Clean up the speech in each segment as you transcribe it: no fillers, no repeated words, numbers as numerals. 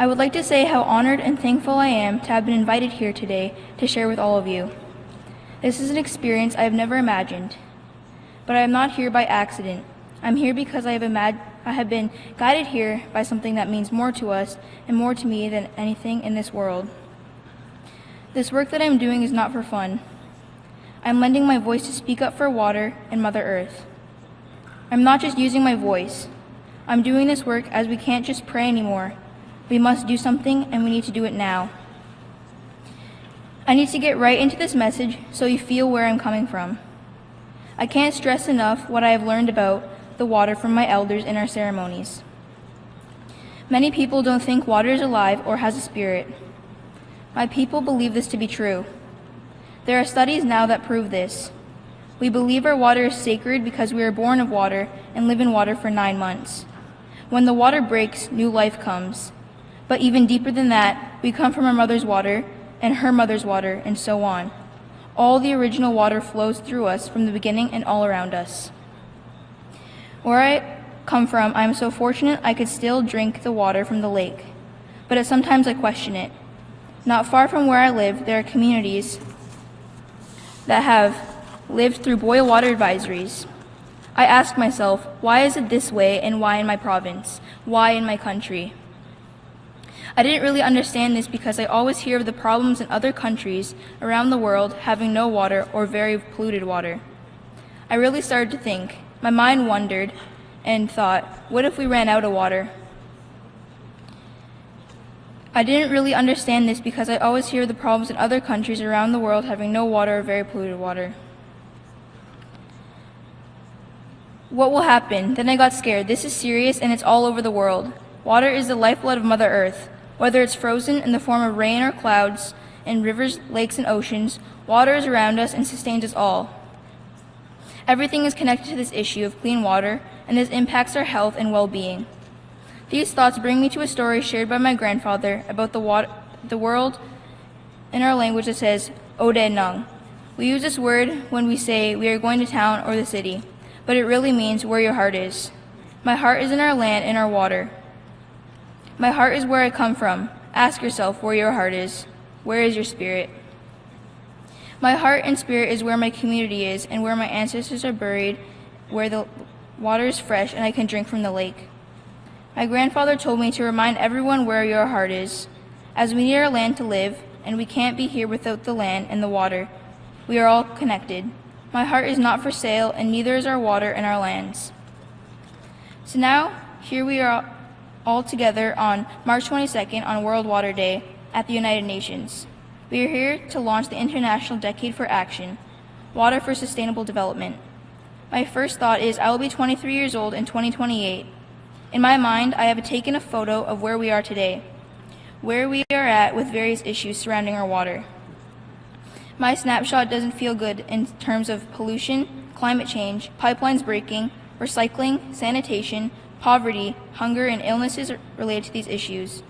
I would like to say how honored and thankful I am to have been invited here today to share with all of you. This is an experience I have never imagined, but I am not here by accident. I'm here because I have been guided here by something that means more to us and more to me than anything in this world. This work that I'm doing is not for fun. I'm lending my voice to speak up for water and Mother Earth. I'm not just using my voice. I'm doing this work as we can't just pray anymore. We must do something, and we need to do it now. I need to get right into this message so you feel where I'm coming from. I can't stress enough what I have learned about the water from my elders in our ceremonies. Many people don't think water is alive or has a spirit. My people believe this to be true. There are studies now that prove this. We believe our water is sacred because we are born of water and live in water for 9 months. When the water breaks, new life comes. But even deeper than that, we come from our mother's water and her mother's water, and so on. All the original water flows through us from the beginning and all around us. Where I come from, I am so fortunate I could still drink the water from the lake, but sometimes I question it. Not far from where I live, there are communities that have lived through boil water advisories. I ask myself, why is it this way, and why in my province? Why in my country? I didn't really understand this because I always hear of the problems in other countries around the world having no water or very polluted water. I really started to think. My mind wandered and thought, what if we ran out of water? I didn't really understand this because I always hear of the problems in other countries around the world having no water or very polluted water. What will happen? Then I got scared. This is serious and it's all over the world. Water is the lifeblood of Mother Earth. Whether it's frozen in the form of rain or clouds, in rivers, lakes, and oceans, water is around us and sustains us all. Everything is connected to this issue of clean water, and this impacts our health and well-being. These thoughts bring me to a story shared by my grandfather about the world in our language that says, Ode Nung. We use this word when we say we are going to town or the city, but it really means where your heart is. My heart is in our land and our water. My heart is where I come from. Ask yourself where your heart is. Where is your spirit? My heart and spirit is where my community is and where my ancestors are buried, where the water is fresh and I can drink from the lake. My grandfather told me to remind everyone where your heart is. As we need our land to live, and we can't be here without the land and the water, we are all connected. My heart is not for sale, and neither is our water and our lands. So now, here we are all together on March 22nd on World Water Day at the United Nations. We are here to launch the International Decade for Action, Water for Sustainable Development. My first thought is I will be 23 years old in 2028. In my mind, I have taken a photo of where we are today, where we are at with various issues surrounding our water. My snapshot doesn't feel good in terms of pollution, climate change, pipelines breaking, recycling, sanitation, poverty, hunger, and illnesses related to these issues.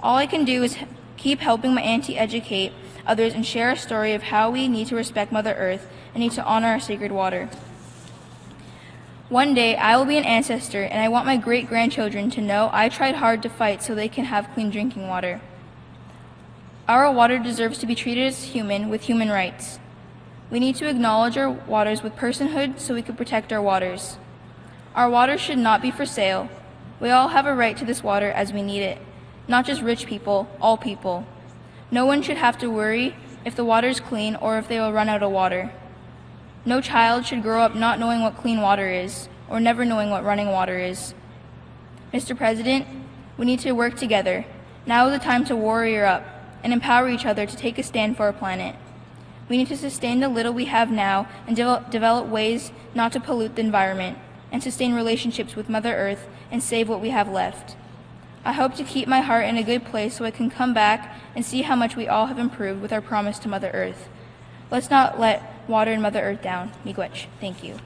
All I can do is keep helping my auntie educate others and share a story of how we need to respect Mother Earth and need to honor our sacred water. One day, I will be an ancestor, and I want my great-grandchildren to know I tried hard to fight so they can have clean drinking water. Our water deserves to be treated as human with human rights. We need to acknowledge our waters with personhood so we can protect our waters. Our water should not be for sale. We all have a right to this water as we need it. Not just rich people, all people. No one should have to worry if the water is clean or if they will run out of water. No child should grow up not knowing what clean water is or never knowing what running water is. Mr. President, we need to work together. Now is the time to warrior up and empower each other to take a stand for our planet. We need to sustain the little we have now and develop ways not to pollute the environment, and sustain relationships with Mother Earth and save what we have left. I hope to keep my heart in a good place so I can come back and see how much we all have improved with our promise to Mother Earth. Let's not let water and Mother Earth down. Miigwech. Thank you.